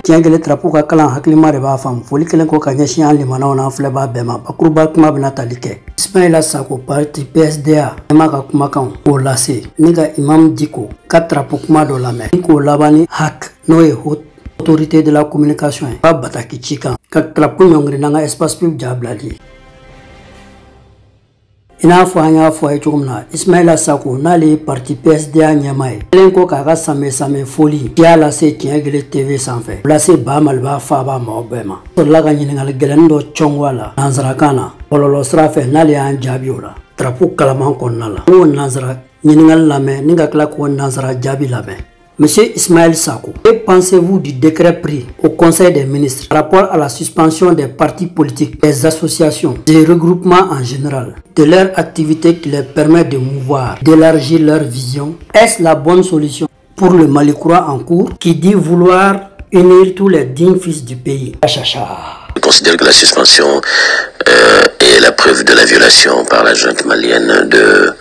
tiangele trapu ka kalan haklima de ba fam foli kelen ko kanya shian limana na fleba bema bakruba kuma bina talike Ismaila Sako parti PSDA ema ka kuma kan o lase niga Imam Diko ka trapu kuma do la me ko labani hak no e hot autorité de la communication pas bataki chika ka trapu nyongri nanga espace public jablali ina fo anya fo ay chumna Ismaila Sako na le parti PSDA nyamay len ko ka same foli tiala se tiangele TV sans fait placé ba malba fa ba mobema to laga nyingal gelendo chongwala nanzara kana pololo strafe na le an jabiola trapu kalaman konnala o nanzara nyingal lame ninga kla ko nanzara jabi lame. Monsieur Ismail Sako, que pensez-vous du décret pris au Conseil des ministres par rapport à la suspension des partis politiques, des associations, des regroupements en général, de leur activité qui leur permet de mouvoir, d'élargir leur vision? Est-ce la bonne solution pour le Malikura en cours qui dit vouloir unir tous les dignes fils du pays? Je considère que la suspension est la preuve de la violation par la junte malienne de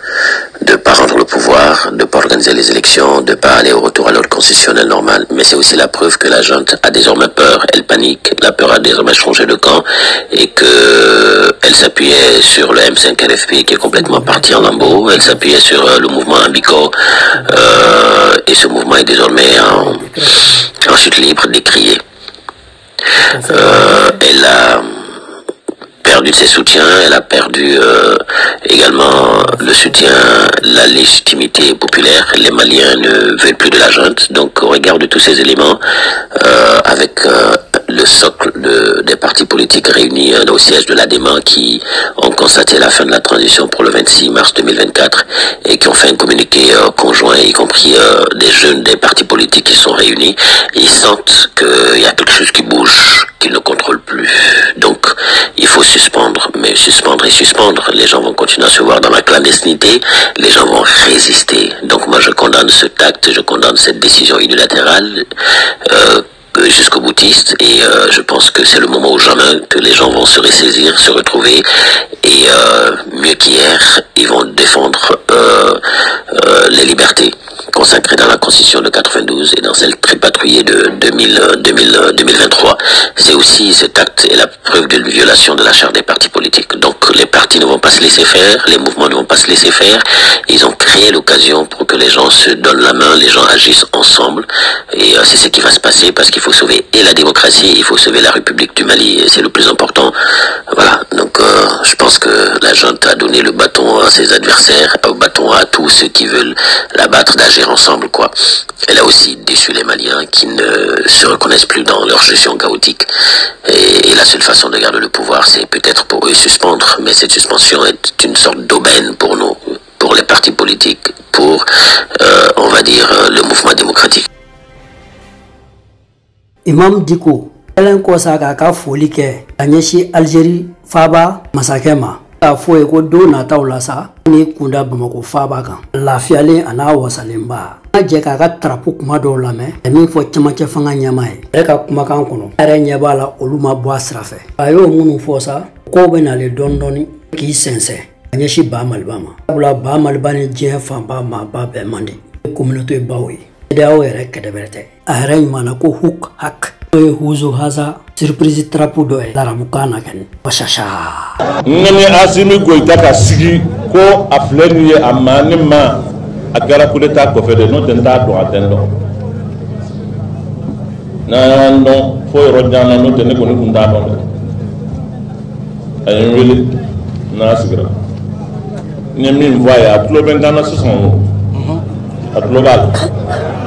ne pas rendre le pouvoir, de ne pas organiser les élections, de ne pas aller au retour à l'ordre constitutionnel normal. Mais c'est aussi la preuve que la junte a désormais peur, elle panique, la peur a désormais changé de camp et qu'elle s'appuyait sur le M5 RFP qui est complètement parti en lambeaux, elle s'appuyait sur le mouvement Ambico et ce mouvement est désormais en chute libre, décrié. Elle a perdu ses soutiens, elle a perdu également le soutien, la légitimité populaire. Les Maliens ne veulent plus de la junte. Donc au regard de tous ces éléments, avec le socle des partis politiques réunis au siège de l'ADEMA qui ont constaté la fin de la transition pour le 26 mars 2024 et qui ont fait un communiqué conjoint, y compris des jeunes des partis politiques qui sont réunis, ils sentent qu'il y a quelque chose qui bouge, qu'ils ne contrôlent plus. Donc il faut suspendre, mais suspendre et suspendre. Les gens vont continuer à se voir dans la clandestinité, les gens vont résister. Donc moi je condamne ce acte, je condamne cette décision unilatérale jusqu'au boutiste et je pense que c'est le moment ou jamais que les gens vont se ressaisir, se retrouver et mieux qu'hier, ils vont défendre les libertés consacrées dans la Constitution de 92 et dans celle tripatouillée de 2023. C'est aussi cet acte est la preuve d'une violation de la charte des partis politiques. Donc les partis ne vont pas se laisser faire, les mouvements ne vont pas se laisser faire. Ils ont créé l'occasion pour que les gens se donnent la main, les gens agissent ensemble et c'est ce qui va se passer parce qu'il faut sauver et la démocratie, il faut sauver la République du Mali et c'est le plus important. Voilà, donc je pense que la junte a donné le bâton à ses adversaires, le bâton à tous ceux qui veulent la battre d'agir ensemble, quoi. Elle a aussi déçu les Maliens qui ne se reconnaissent plus dans leur gestion chaotique et la seule façon de garder le pouvoir c'est peut-être pour eux suspendre, mais cette suspension est une sorte d'aubaine pour nous, pour les partis politiques, pour on va dire le mouvement démocratique. Imam Diko elen ko saka ka foli ke anyeshi Algérie faba masakema a foye ko do na tawla sa ni kunda Bamako faba kan lafiale ana wasalemba je ka ka trapu kuma do lame min fo chamache fanga nyamae e ka kuma kan kono are nyabala oluma bo asrafe ayo munu fo sa ko be na le dondoni ki sense anyeshi ba malbama bula ba malbani je famba ma ba be mandi communauté bawi dawo ere kedeberte are mana ko huk hak huzo haza surprise trapu do e dara mukana ken bashasha ngene asimi goita ka sigi ko afleni amane ma agara kuleta ko fede no tenta do atendo na no fo rojana no tene ko ni kunda do ay weli na sigra ne min voya atlo ben dana suson atlo gal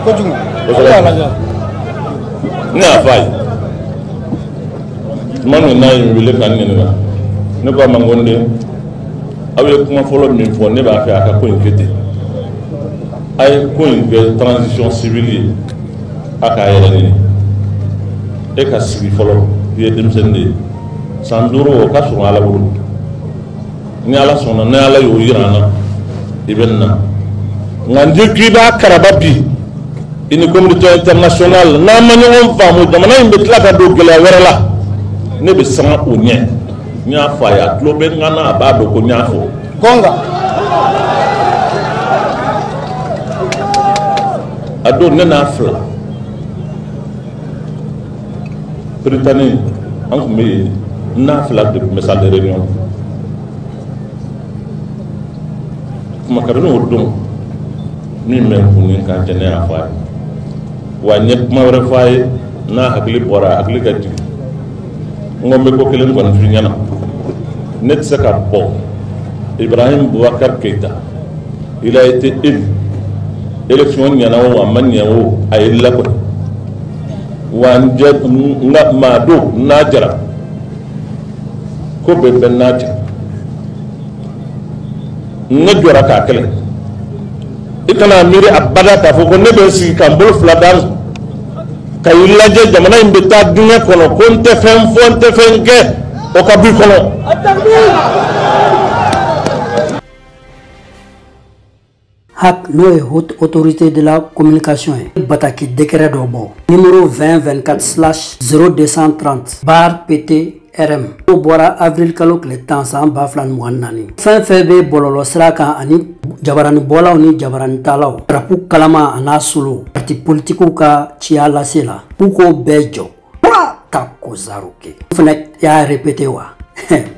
ko jungu ko la ni afai manu na yule kan ni na ne ko mangonde awe kuma folo min fo ne ba fa aka ko invité ay ko invité transition civile aka yele ni e ka sibi folo ye dem sende sanduro ka so ala buru ni ala sona na ala yo yirana ibenna nganje giba karababi une communauté internationale n'a pas de femme jamana imbe tlaka do gela werala ne be sama onye nya fa ya globe ngana ba do ko nya fo gonga ado ne na fla Britannique an kun bɛ n'a fila de salle de réunion kuma ka n'o don min bɛ kun ka jɛnɛya fɔ a ye wa n ye kuma wɛrɛ fɔ a ye n'a hakili bɔra hakili ka jigin n ko n bɛ ko kelen kɔni f'i ɲɛna ne tɛ se ka bɔ Ibrahim Boubacar Keïta il a été élu élection ɲɛna o a ma ɲɛ o a ye lakɔli wa n jɛ maa don n'a jara ko bɛɛ bɛ n'a cɛ ne jɔra k'a kɛlɛ i kana miiri abada k'a fɔ ko ne bɛ sigi ka n bolo fila d'a kan ka i lajɛ jamana in bɛ taa diɲɛ kɔnɔ ko n tɛ fɛn fɔ n tɛ fɛn kɛ o ka b'i kɔnɔ. HAC, nous est haute autorité de la communication, Bataki décret d'Obo, numéro 2024/0230, bar PTRM. Au boira avril kalok le temps sans baflan mouanani. Fin février bololo sraka ani jabarani bola ni jabarani talao. Rapu kalama anasulu. Parti politiku ka chiala sela. Puko bejo. Tako zaruke. Fnek ya répété wa.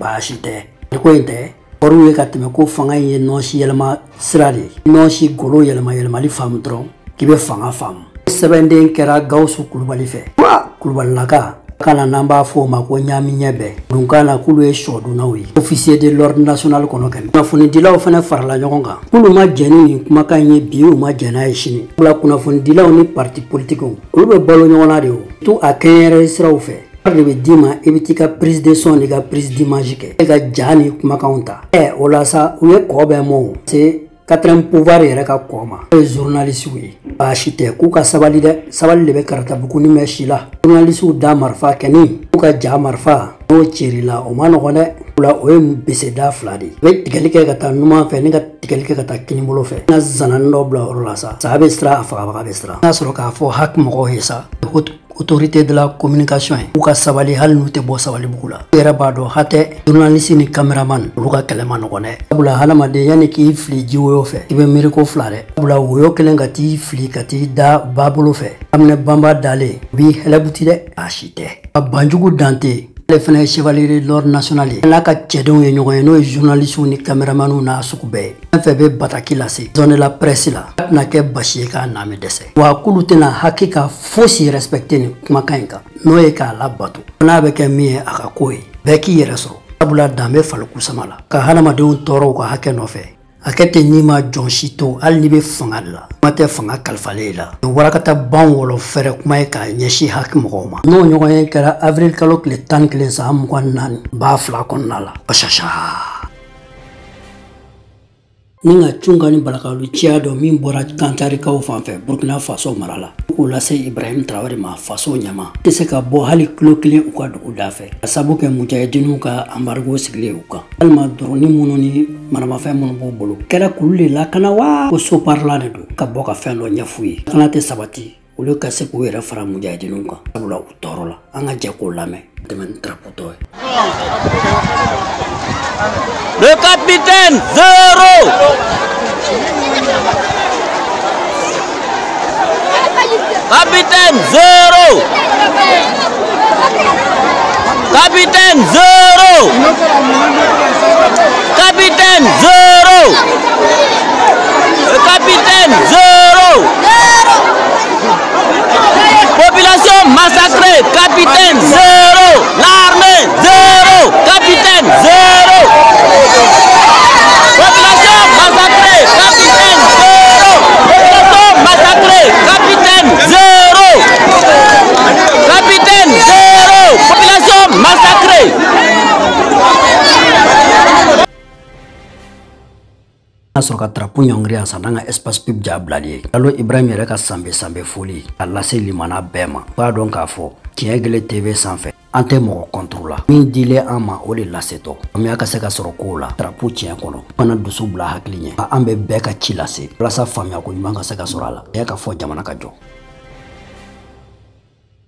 Bashite. Kointe. Oru ye ka tɛmɛ ko fanga ye nɔnsi yɛlɛma sira de ye nɔnsi golo yɛlɛmali faamu dɔrɔn k'i bɛ fanga faamu sɛbɛnden kɛra Gawusu Kulubali fɛ Kulubalilaka kana n'an b'a fɔ o ma ko ɲaami ɲɛ bɛɛ dunkan na k'olu ye sɔdunnaw ye officier de l'ordre national kɔnɔ kɛnɛ kunnafonidilaw fana farala ɲɔgɔn kan k'olu ma jɛn ni nin kumakan ye bi u ma jɛn n'a ye sini o la kunnafonidilaw ni parti politikiw olu bɛ balo ɲɔgɔn na de o to a kɛnyɛrɛ siraw fɛ de bɛ d'i ma i bɛ t'i ka prise de son ni ka prise d'image kɛ e ka ja ni kumakanw ta o la sa u ye kɔ bɛɛ mɔ c'est quatrième pouvoir yɛrɛ ka kɔ ma o ye journaliste ye baasi tɛ k'u ka sabali dɛ sabali de bɛ karatabugu ni mɛ si la journaliste da marifa kɛni k'u ka ja marifa n'o ceri la o ma nɔgɔn dɛ o la o ye beseda fila de ye i bɛ tigɛli kɛ ka taa numan fɛ ni ka tigɛli kɛ ka taa kini bolo fɛ n ka zanani dɔ bila o yɔrɔ la sa bɛ siran a fagabaga bɛ siran n'a sɔrɔ k'a fɔ HAC mɔgɔw ye sa autorité de la communication u ka sabali hali n'u tɛ bɔ sabali bugu la u yɛrɛ b'a dɔn hatɛ journaliste ni cameraman olu ka kɛlɛ ma nɔgɔn dɛ sabula hadamaden yanni k'i fili ji woyo fɛ i bɛ miiri ko fila dɛ sabula woyo kelen ka t'i fili ka t'i da ba bolo fɛ daminɛ banba dalen u b'i hɛlɛbuti dɛ a si tɛ a banjugu dante ale fana ye chevalier de l'ordre national ye n'a ka cɛdenw ye ɲɔgɔn ye n'o ye journaliste ni cameramanw n'a sugu bɛɛ ye fɛn fɛn bɛ bataki lase zone de la presse la a tɛna kɛ basi ye k'a naami dɛsɛ wa k'olu tɛna HAC ka fosi respecter nin kumakan in kan n'o ye k'a labato n'a bɛ kɛ min ye a ka ko ye bɛɛ k'i yɛrɛ sɔrɔ sabula dan bɛ fali kusama la ka hadamadenw tɔɔrɔ u ka hakɛ nɔfɛ hakɛ tɛ n'i ma jɔn si to hali n'i bɛ fanga de la kuma tɛ fanga kalifalen la warakata ban wɔlɔ fɛrɛ kuma ye k'a ɲɛsin HAC mɔgɔw ma n'o ɲɔgɔn ye kɛra avril kalo tile 11 san 24 b'a fila kɔnɔna la basasa ni ka cunga ni balakalu ciya dɔ min bɔra kantarikaw fanfɛ Burkina Faso mara la k'o lase Ibrahim Traoré ma faso ɲama tɛ se ka bɔ hali kilo kelen u ka dugu da fɛ ka sabu kɛ mujahidiniw ka embargo sigilen u kan walima dɔrɔni minnu ni maramafɛn minnu b'u bolo kɛra k'olu de lakana wa ko soparla de don ka bɔ ka fɛn dɔ ɲɛf'u ye kana tɛ sabati olu ka se k'u yɛrɛ fara mujahidiniw kan sabula u tɔɔrɔ la an ka jɛ k'o lamɛn dɛmɛ ni drapeau ye. Le capitaine 0. Capitaine 0. Capitaine 0. Capitaine 0. Capitaine 0. Population massacrée. Capitaine 0. L'armée 0. Capitaine 0. Population massacrée. Capitaine 0. Population massacrée. Capitaine 0. Capitaine 0. Population massacrée. n'a sɔrɔ ka drapeau ɲɔngiri a san n'an ka espace pub ja bilali ye Lalo Ibrahim yɛrɛ ka sanbe foli a lase limana bɛɛ ma b'a dɔn k'a fɔ Tiɲɛ Gɛlɛ TV sanfɛ an tɛ mɔgɔ contre la min dilen an ma o de lasetɔ faamuya ka se ka sɔrɔ kow la drapeau tiɲɛ kɔnɔ fana dusu bila hakili ɲɛ an bɛ bɛɛ ka ci lase walasa faamuya ko ɲuman ka se ka sɔrɔ a la ka fɔ jamana ka jɔ.